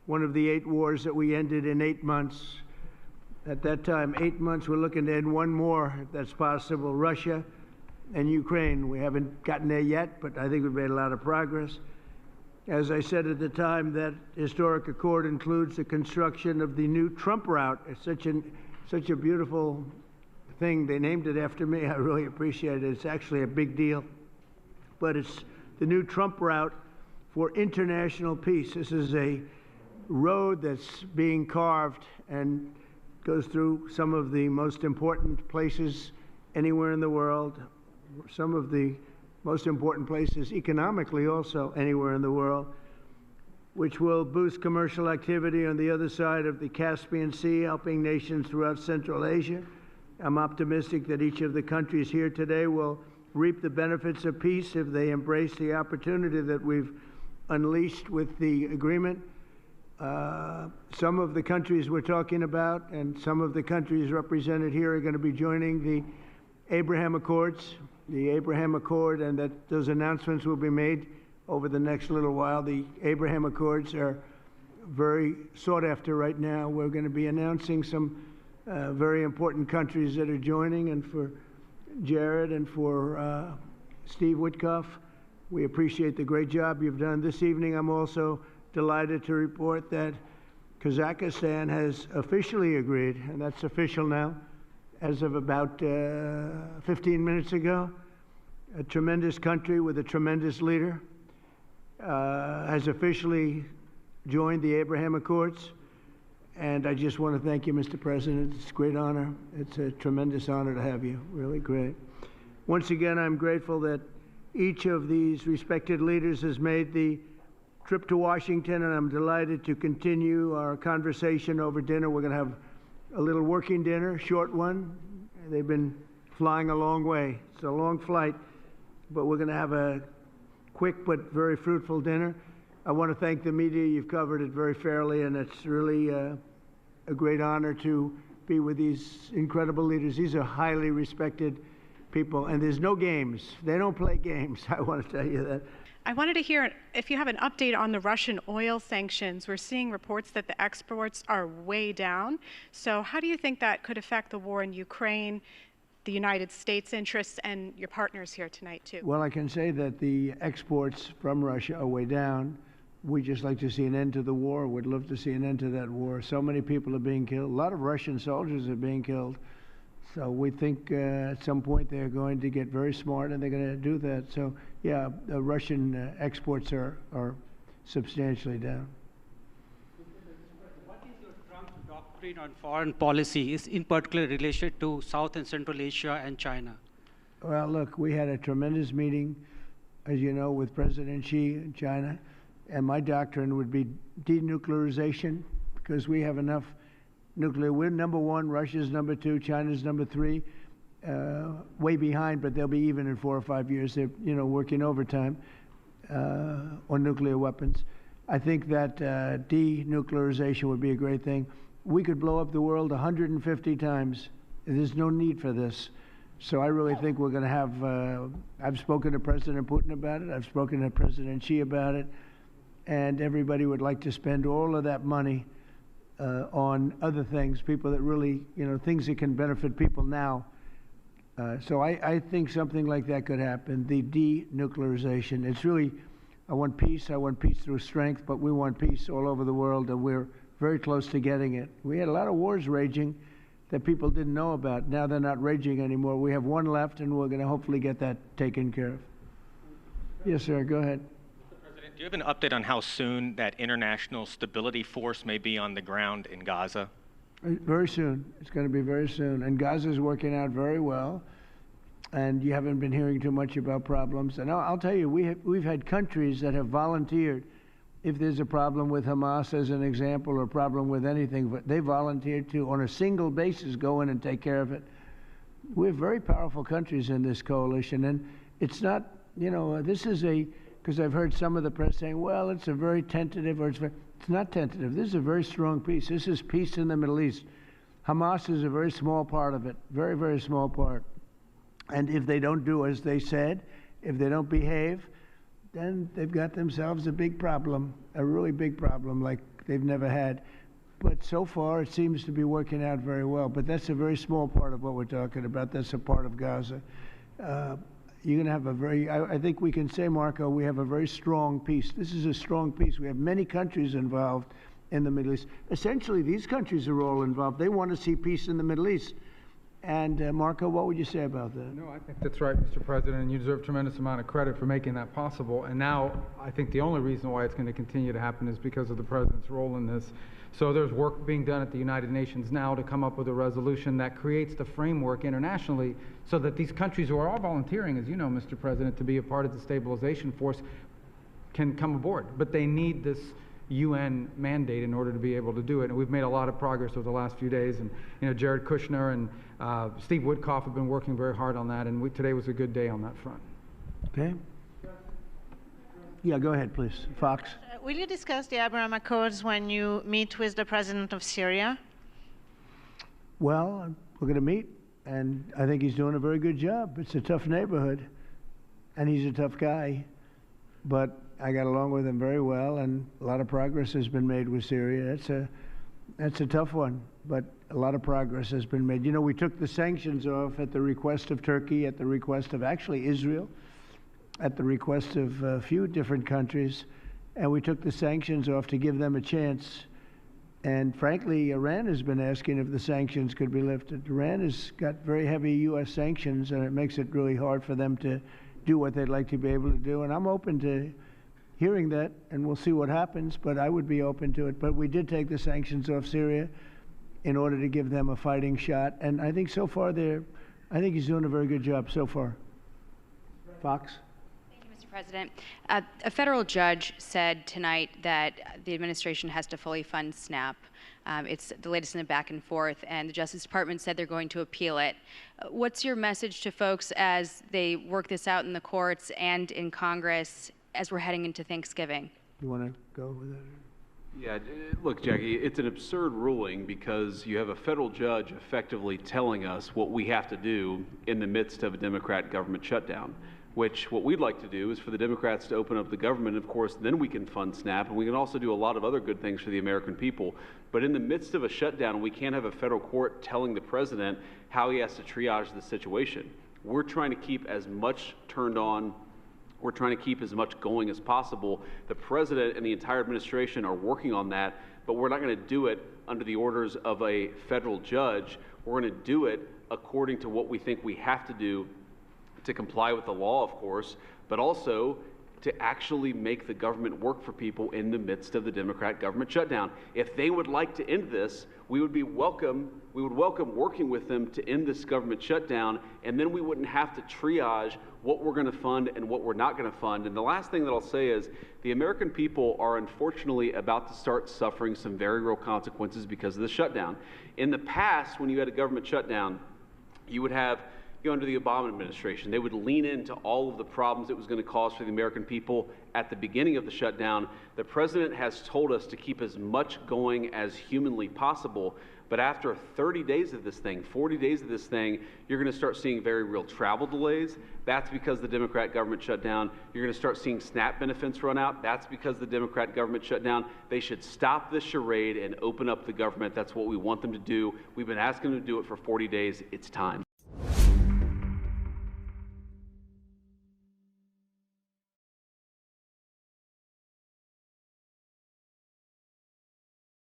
one of the 8 wars that we ended in 8 months. At that time, 8 months, we're looking to end one more, if that's possible, Russia and Ukraine. We haven't gotten there yet, but I think we've made a lot of progress. As I said at the time, that historic accord includes the construction of the new Trump route. It's such a beautiful thing. They named it after me. I really appreciate it. It's actually a big deal. But it's the new Trump route for international peace. This is a road that's being carved and goes through some of the most important places anywhere in the world, some of the most important places economically also anywhere in the world, which will boost commercial activity on the other side of the Caspian Sea, helping nations throughout Central Asia. I'm optimistic that each of the countries here today will reap the benefits of peace if they embrace the opportunity that we've unleashed with the agreement. Some of the countries we're talking about and some of the countries represented here are going to be joining the Abraham Accords, and that those announcements will be made over the next little while. The Abraham Accords are very sought after right now. We're going to be announcing some very important countries that are joining, and for Jared and for Steve Witkoff, we appreciate the great job you've done this evening. I'm also delighted to report that Kazakhstan has officially agreed, and that's official now, as of about 15 minutes ago. A tremendous country with a tremendous leader has officially joined the Abraham Accords. And I just want to thank you, Mr. President. It's a great honor. It's a tremendous honor to have you. Really great. Once again, I'm grateful that each of these respected leaders has made the trip to Washington, and I'm delighted to continue our conversation over dinner. We're going to have a little working dinner, short one. They've been flying a long way. It's a long flight, but we're going to have a quick but very fruitful dinner. I want to thank the media. You've covered it very fairly, and it's really a great honor to be with these incredible leaders. These are highly respected people, and there's no games. They don't play games. I want to tell you that. I wanted to hear if you have an update on the Russian oil sanctions. We're seeing reports that the exports are way down. So how do you think that could affect the war in Ukraine, the United States' interests, and your partners here tonight, too? Well, I can say that the exports from Russia are way down. We'd just like to see an end to the war. We'd love to see an end to that war. So many people are being killed. A lot of Russian soldiers are being killed. So we think at some point they're going to get very smart and they're going to do that. So, yeah, the Russian exports are substantially down. What is your Trump's doctrine on foreign policy, is in particular related to South and Central Asia and China? Well, look, we had a tremendous meeting, as you know, with President Xi in China. And my doctrine would be denuclearization, because we have enough nuclear. We're number one, Russia's number two, China's number three, way behind, but they'll be even in 4 or 5 years. They're, working overtime on nuclear weapons. I think that denuclearization would be a great thing. We could blow up the world 150 times. There's no need for this. So I really think we're going to have, I've spoken to President Putin about it. I've spoken to President Xi about it. And everybody would like to spend all of that money on other things, people that really, things that can benefit people now. So I think something like that could happen, the denuclearization. It's really, I want peace through strength, but we want peace all over the world, and we're very close to getting it. We had a lot of wars raging that people didn't know about. Now they're not raging anymore. We have one left, and we're going to hopefully get that taken care of. Yes, sir, go ahead. Do you have an update on how soon that international stability force may be on the ground in Gaza? Very soon. It's going to be very soon. And Gaza's working out very well. And you haven't been hearing too much about problems. And I'll tell you, we've had countries that have volunteered. If there's a problem with Hamas, as an example, or a problem with anything, but they volunteered to, on a single basis, go in and take care of it. We have very powerful countries in this coalition. And it's not, this is because I've heard some of the press saying, well, it's a very tentative, or it's not tentative. This is a very strong peace. This is peace in the Middle East. Hamas is a very small part of it, very, very small part. And if they don't do as they said, if they don't behave, then they've got themselves a big problem, a really big problem, like they've never had. But so far, it seems to be working out very well. But that's a very small part of what we're talking about. That's a part of Gaza. You're going to have a very, I think we can say, Marco, we have a very strong peace. This is a strong peace. We have many countries involved in the Middle East. Essentially, these countries are all involved. They want to see peace in the Middle East. And Marco, what would you say about that? No, I think that's right, Mr. President, and you deserve a tremendous amount of credit for making that possible. And now I think the only reason why it's going to continue to happen is because of the President's role in this. So there's work being done at the United Nations now to come up with a resolution that creates the framework internationally so that these countries who are all volunteering, as you know, Mr. President, to be a part of the stabilization force can come aboard. But they need this UN mandate in order to be able to do it. And we've made a lot of progress over the last few days. And, you know, Jared Kushner and Steve Woodcock have been working very hard on that. And today was a good day on that front. Okay. Yeah, go ahead, please. Fox. Will you discuss the Abraham Accords when you meet with the president of Syria? Well, we're going to meet, and I think he's doing a very good job. It's a tough neighborhood, and he's a tough guy. But I got along with him very well, and a lot of progress has been made with Syria. That's a tough one, but a lot of progress has been made. You know, we took the sanctions off at the request of Turkey, at the request of actually Israel, at the request of a few different countries, and we took the sanctions off to give them a chance. And frankly, Iran has been asking if the sanctions could be lifted. Iran has got very heavy U.S. sanctions, and it makes it really hard for them to do what they'd like to be able to do. And I'm open to hearing that, and we'll see what happens, but I would be open to it. But we did take the sanctions off Syria in order to give them a fighting shot. And I think so far I think he's doing a very good job so far. Fox? Mr. President, a federal judge said tonight that the administration has to fully fund SNAP. It's the latest in the back and forth, and the Justice Department said they're going to appeal it. What's your message to folks as they work this out in the courts and in Congress as we're heading into Thanksgiving? You want to go with it? Yeah, look, Jackie, it's an absurd ruling because you have a federal judge effectively telling us what we have to do in the midst of a Democrat government shutdown, which what we'd like to do is for the Democrats to open up the government. Of course, then we can fund SNAP, and we can also do a lot of other good things for the American people. But in the midst of a shutdown, we can't have a federal court telling the president how he has to triage the situation. We're trying to keep as much turned on. We're trying to keep as much going as possible. The president and the entire administration are working on that, but we're not going to do it under the orders of a federal judge. We're going to do it according to what we think we have to do to comply with the law, of course, but also to actually make the government work for people in the midst of the Democrat government shutdown. If they would like to end this, we would welcome working with them to end this government shutdown, and then we wouldn't have to triage what we're going to fund and what we're not going to fund. And the last thing that I'll say is the American people are unfortunately about to start suffering some very real consequences because of the shutdown. In the past, when you had a government shutdown, you would have under the Obama administration, they would lean into all of the problems it was going to cause for the American people at the beginning of the shutdown. The president has told us to keep as much going as humanly possible, but after 30 days of this thing, 40 days of this thing, you're going to start seeing very real travel delays. That's because the Democrat government shut down. You're going to start seeing SNAP benefits run out. That's because the Democrat government shut down. They should stop this charade and open up the government. That's what we want them to do. We've been asking them to do it for 40 days. It's time.